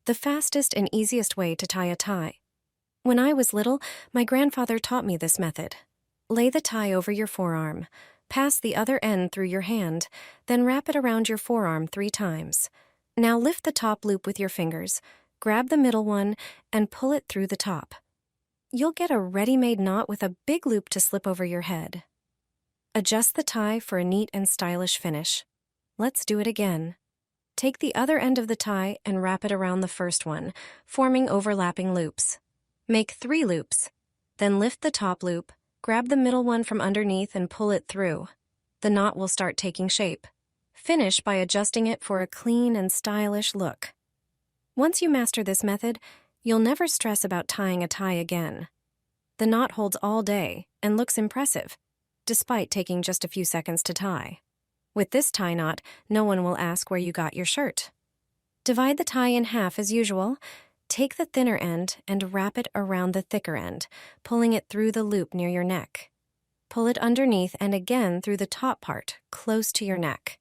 the fastest and easiest way to tie a tie. When I was little, my grandfather taught me this method. Lay the tie over your forearm, pass the other end through your hand, then wrap it around your forearm 3 times. Now lift the top loop with your fingers, grab the middle one, and pull it through the top. You'll get a ready-made knot with a big loop to slip over your head. Adjust the tie for a neat and stylish finish. Let's do it again. Take the other end of the tie and wrap it around the first one, forming overlapping loops. Make 3 loops. Then lift the top loop, grab the middle one from underneath and pull it through. The knot will start taking shape. Finish by adjusting it for a clean and stylish look. Once you master this method, you'll never stress about tying a tie again. The knot holds all day and looks impressive, despite taking just a few seconds to tie. With this tie knot, no one will ask where you got your shirt. Divide the tie in half as usual. Take the thinner end and wrap it around the thicker end, pulling it through the loop near your neck. Pull it underneath and again through the top part, close to your neck.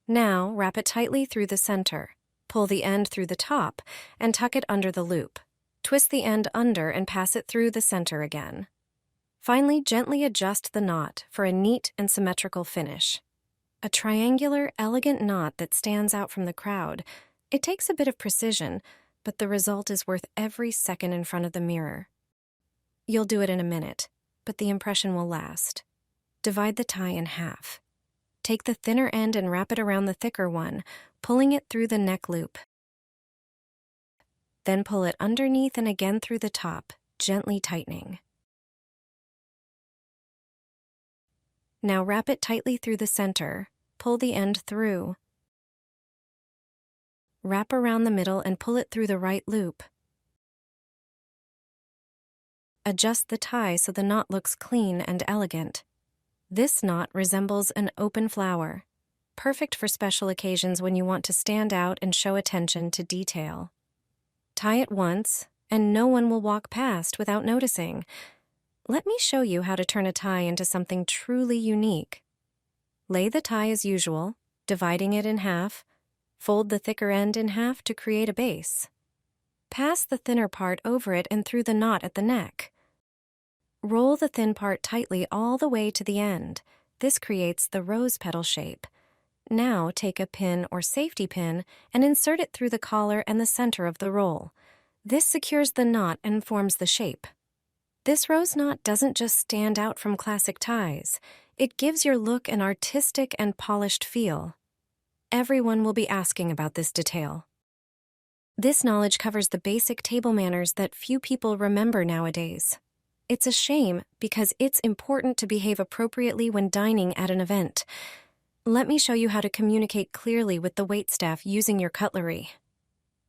Now, wrap it tightly through the center. Pull the end through the top and tuck it under the loop. Twist the end under and pass it through the center again. Finally, gently adjust the knot for a neat and symmetrical finish. A triangular, elegant knot that stands out from the crowd. It takes a bit of precision, but the result is worth every second in front of the mirror. You'll do it in a minute, but the impression will last. Divide the tie in half. Take the thinner end and wrap it around the thicker one, pulling it through the neck loop. Then pull it underneath and again through the top, gently tightening. Now wrap it tightly through the center, pull the end through. Wrap around the middle and pull it through the right loop. Adjust the tie so the knot looks clean and elegant. This knot resembles an open flower, perfect for special occasions when you want to stand out and show attention to detail. Tie it once, and no one will walk past without noticing. Let me show you how to turn a tie into something truly unique. Lay the tie as usual, dividing it in half. Fold the thicker end in half to create a base. Pass the thinner part over it and through the knot at the neck. Roll the thin part tightly all the way to the end. This creates the rose petal shape. Now take a pin or safety pin and insert it through the collar and the center of the roll. This secures the knot and forms the shape. This rose knot doesn't just stand out from classic ties. It gives your look an artistic and polished feel. Everyone will be asking about this detail. This knowledge covers the basic table manners that few people remember nowadays. It's a shame because it's important to behave appropriately when dining at an event. Let me show you how to communicate clearly with the waitstaff using your cutlery.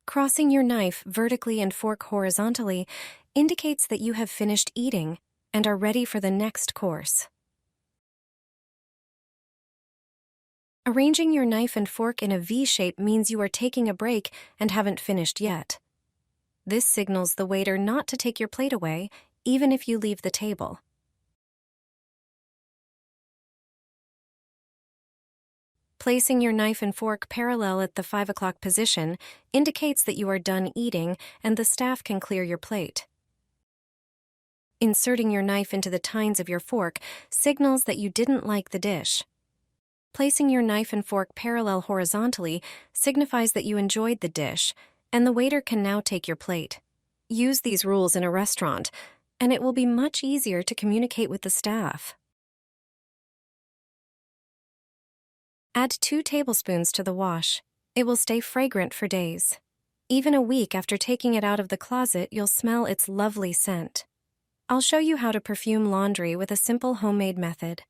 Crossing your knife vertically and fork horizontally indicates that you have finished eating and are ready for the next course. Arranging your knife and fork in a V shape means you are taking a break and haven't finished yet. This signals the waiter not to take your plate away, even if you leave the table. Placing your knife and fork parallel at the 5 o'clock position indicates that you are done eating and the staff can clear your plate. Inserting your knife into the tines of your fork signals that you didn't like the dish. Placing your knife and fork parallel horizontally signifies that you enjoyed the dish, and the waiter can now take your plate. Use these rules in a restaurant, and it will be much easier to communicate with the staff. Add 2 tablespoons to the wash. It will stay fragrant for days. Even a week after taking it out of the closet, you'll smell its lovely scent. I'll show you how to perfume laundry with a simple homemade method.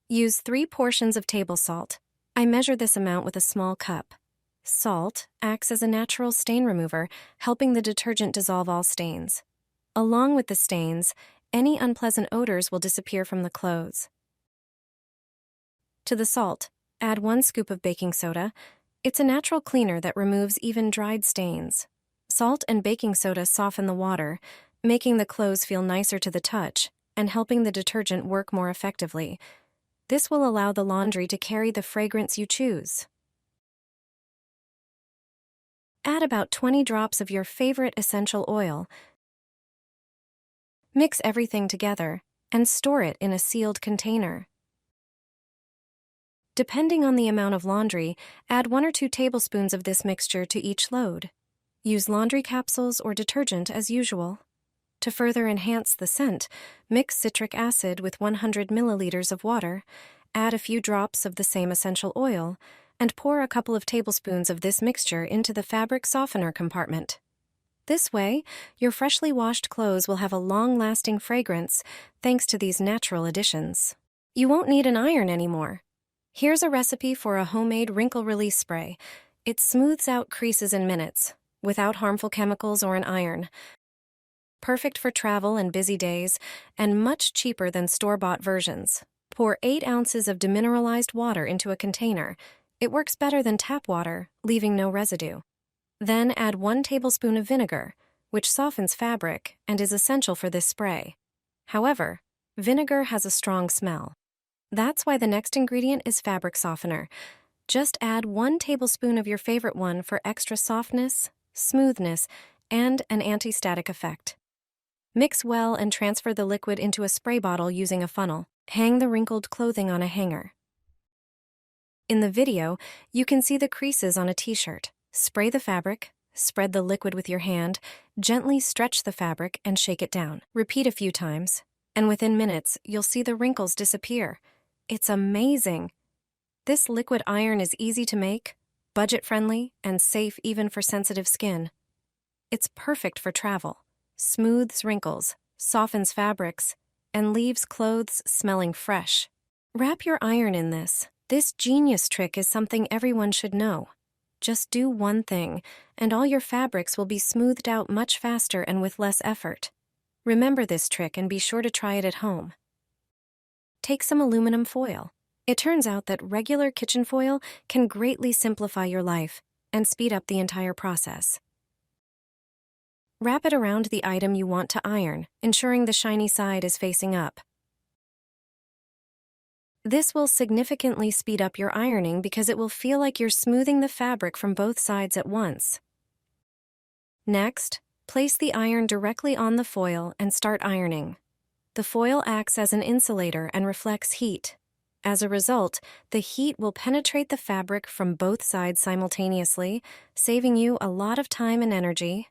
Use 3 portions of table salt. I measure this amount with a small cup. Salt acts as a natural stain remover, helping the detergent dissolve all stains. Along with the stains, any unpleasant odors will disappear from the clothes. To the salt, add 1 scoop of baking soda. It's a natural cleaner that removes even dried stains. Salt and baking soda soften the water, making the clothes feel nicer to the touch and helping the detergent work more effectively. This will allow the laundry to carry the fragrance you choose. Add about 20 drops of your favorite essential oil. Mix everything together and store it in a sealed container. Depending on the amount of laundry, add 1 or 2 tablespoons of this mixture to each load. Use laundry capsules or detergent as usual. To further enhance the scent, mix citric acid with 100 milliliters of water, add a few drops of the same essential oil, and pour a couple of tablespoons of this mixture into the fabric softener compartment. This way, your freshly washed clothes will have a long-lasting fragrance thanks to these natural additions. You won't need an iron anymore. Here's a recipe for a homemade wrinkle release spray. It smooths out creases in minutes, without harmful chemicals or an iron. Perfect for travel and busy days, and much cheaper than store-bought versions. Pour 8 ounces of demineralized water into a container. It works better than tap water, leaving no residue. Then add 1 tablespoon of vinegar, which softens fabric and is essential for this spray. However, vinegar has a strong smell. That's why the next ingredient is fabric softener. Just add 1 tablespoon of your favorite one for extra softness, smoothness, and an anti-static effect. Mix well and transfer the liquid into a spray bottle using a funnel. Hang the wrinkled clothing on a hanger. In the video, you can see the creases on a t-shirt. Spray the fabric, spread the liquid with your hand, gently stretch the fabric and shake it down. Repeat a few times, and within minutes, you'll see the wrinkles disappear. It's amazing! This liquid iron is easy to make, budget-friendly, and safe even for sensitive skin. It's perfect for travel, smooths wrinkles, softens fabrics, and leaves clothes smelling fresh. Wrap your iron in this. This genius trick is something everyone should know. Just do one thing, and all your fabrics will be smoothed out much faster and with less effort. Remember this trick and be sure to try it at home. Take some aluminum foil. It turns out that regular kitchen foil can greatly simplify your life and speed up the entire process. Wrap it around the item you want to iron, ensuring the shiny side is facing up. This will significantly speed up your ironing because it will feel like you're smoothing the fabric from both sides at once. Next, place the iron directly on the foil and start ironing. The foil acts as an insulator and reflects heat. As a result, the heat will penetrate the fabric from both sides simultaneously, saving you a lot of time and energy.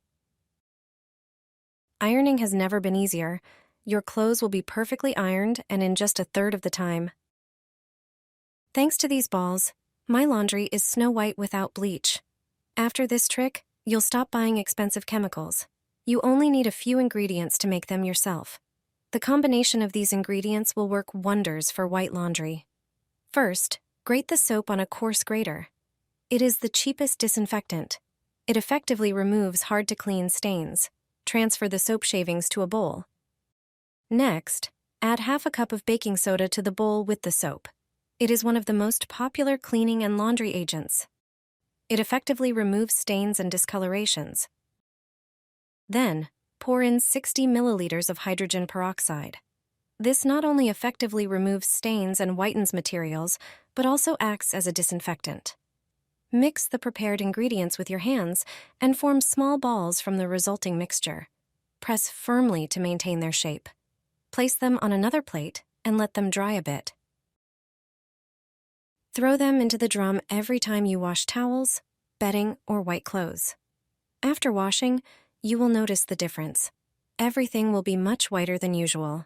Ironing has never been easier. Your clothes will be perfectly ironed and in just a third of the time. Thanks to these balls, my laundry is snow white without bleach. After this trick, you'll stop buying expensive chemicals. You only need a few ingredients to make them yourself. The combination of these ingredients will work wonders for white laundry. First, grate the soap on a coarse grater. It is the cheapest disinfectant. It effectively removes hard-to-clean stains. Transfer the soap shavings to a bowl. Next, add half a cup of baking soda to the bowl with the soap. It is one of the most popular cleaning and laundry agents. It effectively removes stains and discolorations. Then, pour in 60 milliliters of hydrogen peroxide. This not only effectively removes stains and whitens materials, but also acts as a disinfectant. Mix the prepared ingredients with your hands and form small balls from the resulting mixture. Press firmly to maintain their shape. Place them on another plate and let them dry a bit. Throw them into the drum every time you wash towels, bedding, or white clothes. After washing, you will notice the difference. Everything will be much whiter than usual.